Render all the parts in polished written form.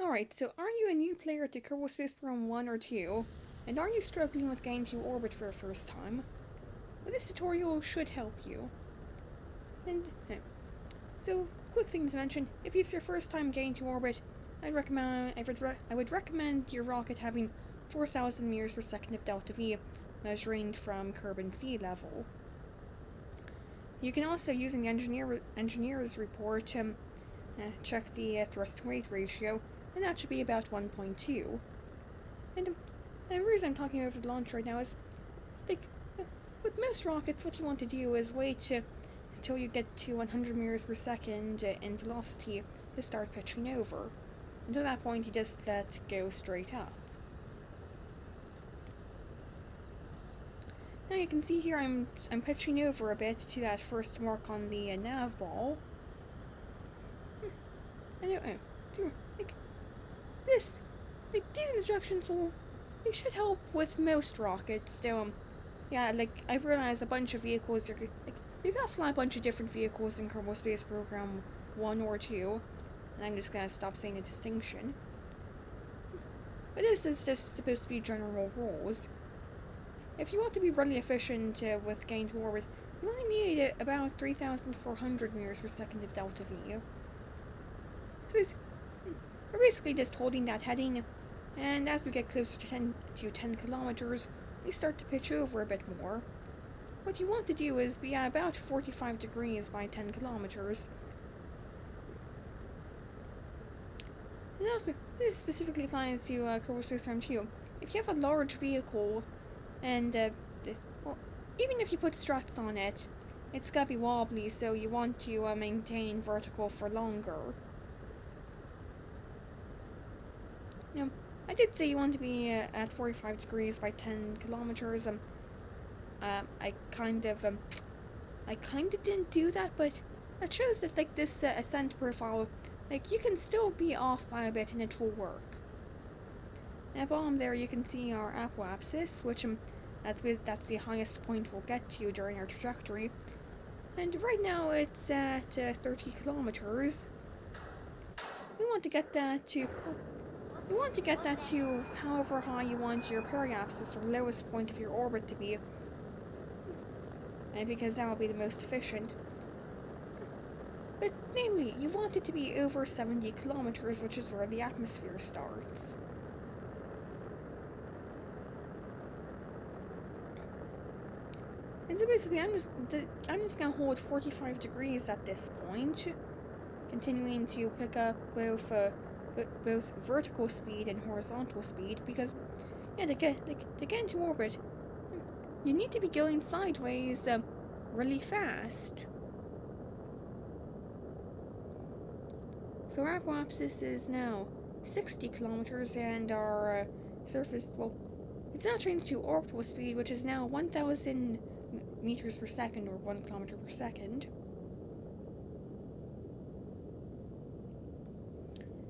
Alright, so are you a new player to Kerbal Space Program 1 or 2? And are you struggling with getting to orbit for the first time? Well, this tutorial should help you. So, quick thing to mention, if it's your first time getting to orbit, I would recommend your rocket having 4,000 meters per second of delta V, measuring from Kerbin sea level. You can also, using the engineer's report, check the thrust weight ratio, and that should be about 1.2. And the reason I'm talking over the launch right now is, like, with most rockets, what you want to do is wait until you get to 100 meters per second in velocity to start pitching over. Until that point, you just let go straight up. Now you can see here I'm pitching over a bit to that first mark on the nav ball. Anyway, like this, like these instructions they should help with most rockets. So yeah, like I've realized a bunch of vehicles are like you can fly a bunch of different vehicles in Kerbal Space Program 1 or 2, and I'm just gonna stop saying a distinction. But this is just supposed to be general rules. If you want to be really efficient with getting to orbit, you only need about 3,400 meters per second of delta V. So we're basically just holding that heading, and as we get closer to 10 kilometers, we start to pitch over a bit more. What you want to do is be at about 45 degrees by 10 kilometers. And also, this specifically applies to Kerbal Space Program 2. If you have a large vehicle, and well, even if you put struts on it, it's gotta be wobbly, so you want to maintain vertical for longer. Now, I did say you want to be at 45 degrees by 10 kilometers. I kind of didn't do that, but that shows that like this ascent profile, like you can still be off by a bit and it will work. At bottom there, you can see our apoapsis, which that's the highest point we'll get to during our trajectory. And right now it's at 30 kilometers. We want to get that to however high you want your periapsis, or lowest point of your orbit, to be, because that will be the most efficient. But namely, you want it to be over 70 kilometers, which is where the atmosphere starts. And so basically, I'm just gonna hold 45 degrees at this point, continuing to pick up both vertical speed and horizontal speed, because yeah, to get into orbit, you need to be going sideways really fast. So our apoapsis is now 60 kilometers, and our surface, well, it's now changed to orbital speed, which is now 1,000 meters per second, or 1 kilometer per second.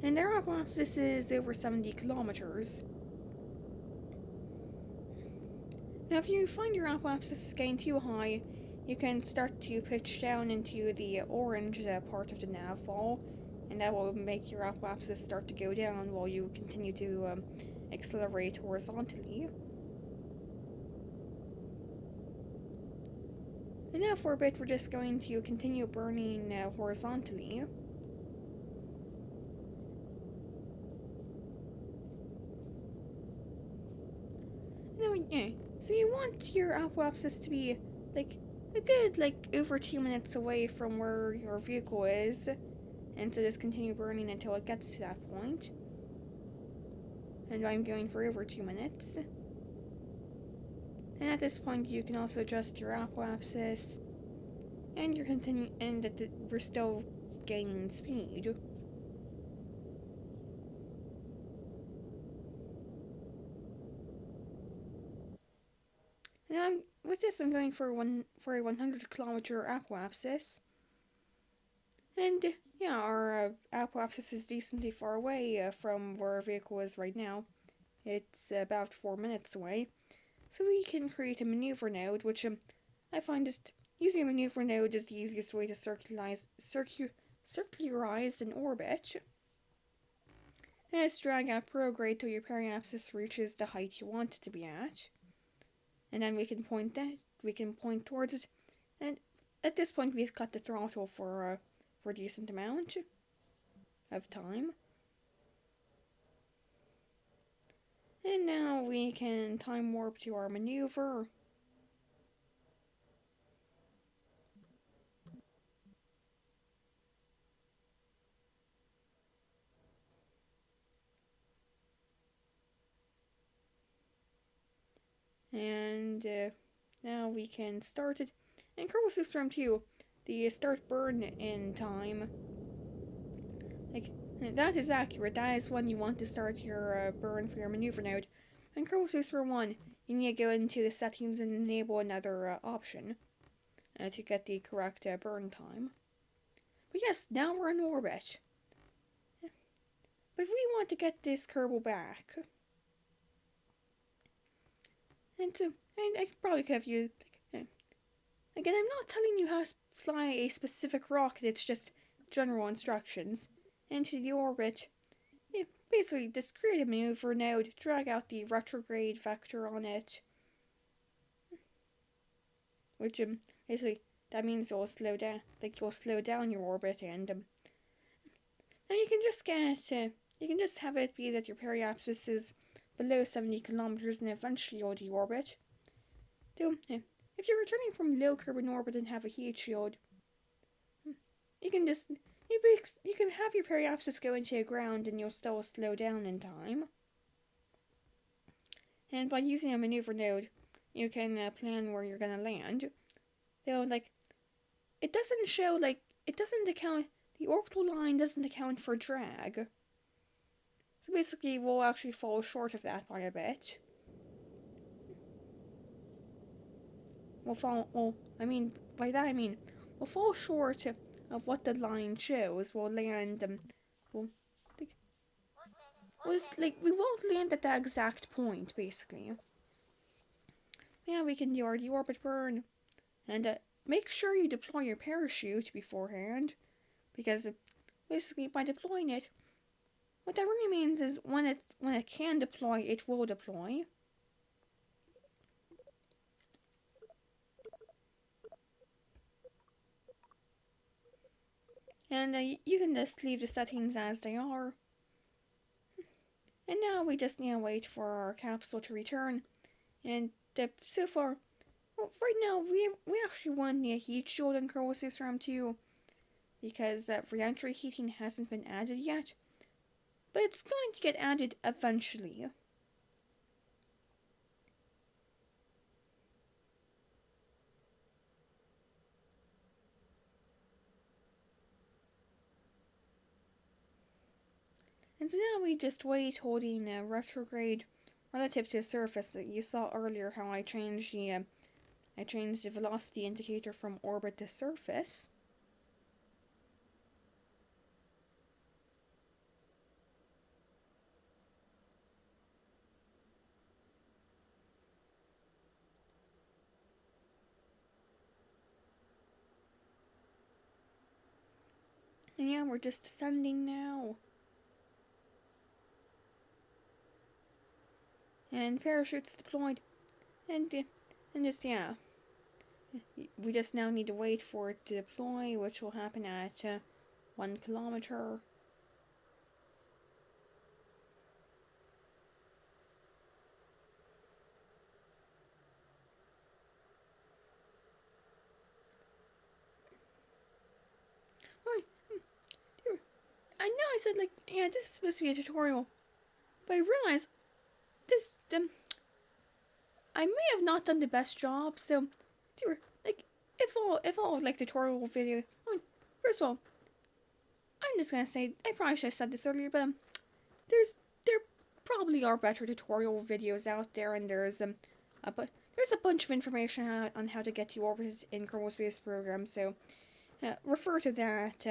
And our apoapsis is over 70 kilometers. Now, if you find your apoapsis is getting too high, you can start to pitch down into the orange part of the nav ball, and that will make your apoapsis start to go down while you continue to accelerate horizontally. And now for a bit, we're just going to continue burning horizontally. Now, yeah, so you want your apoapsis to be like a good over 2 minutes away from where your vehicle is, and so just continue burning until it gets to that point. And I'm going for over 2 minutes. And at this point, you can also adjust your apoapsis, and we're still gaining speed. And with this, I'm going for a 100-kilometer apoapsis. And yeah, our apoapsis is decently far away from where our vehicle is right now. It's about 4 minutes away. So we can create a maneuver node, which I find just using a maneuver node is the easiest way to circularize an orbit. Let's drag out prograde till your periapsis reaches the height you want it to be at. And then we can point towards it. And at this point we've cut the throttle for a decent amount of time. And now we can time warp to our maneuver. And now we can start it. And Kerbal Space Program 2, the start burn in time. Like, that is accurate. That is when you want to start your burn for your maneuver node. And Kerbal Space Program 1, you need to go into the settings and enable another option to get the correct burn time. But yes, now we're in orbit. But we want to get this Kerbal back. And I probably could have used. Again, I'm not telling you how to fly a specific rocket, it's just general instructions. Into the orbit. Yeah, basically, just create a maneuver node, drag out the retrograde vector on it. Which, basically, that means you'll slow down, your orbit, and, now you can just you can just have it be that your periapsis is below 70 kilometers and eventually you'll deorbit. So, if you're returning from low Kerbin orbit and have a heat shield, you can just, you can have your periapsis go into the ground and you'll still slow down in time. And by using a maneuver node, you can plan where you're gonna land. So, it doesn't show, it doesn't account, the orbital line doesn't account for drag. So basically, we'll actually fall short of that by a bit. By that I mean, we'll fall short of what the line shows. We'll land, we won't land at that exact point, basically. Yeah, we can do our deorbit burn. And make sure you deploy your parachute beforehand. Because, basically, by deploying it, what that really means is when it can deploy, it will deploy. And you can just leave the settings as they are. And now we just need to wait for our capsule to return. And so far, well, right now we actually won the heat shield in Kerbal Space Program 2 because re-entry heating hasn't been added yet. But it's going to get added eventually. And so now we just wait, holding retrograde relative to the surface. You saw earlier how I changed the velocity indicator from orbit to surface. And yeah, we're just descending now. And parachutes deployed. And just, yeah. We just now need to wait for it to deploy, which will happen at 1 kilometer. I know I said, yeah, this is supposed to be a tutorial. But I realized this, I may have not done the best job, so, if all tutorial video, first of all, I'm just gonna say, I probably should have said this earlier, but, there probably are better tutorial videos out there, and there's a bunch of information on how to get to orbit in Kerbal Space Program, so, refer to that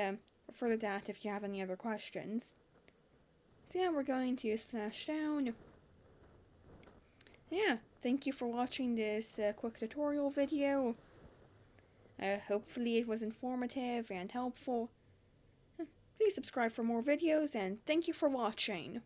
if you have any other questions. So yeah, we're going to splash down. Yeah, thank you for watching this quick tutorial video. Hopefully it was informative and helpful. Please subscribe for more videos, and thank you for watching.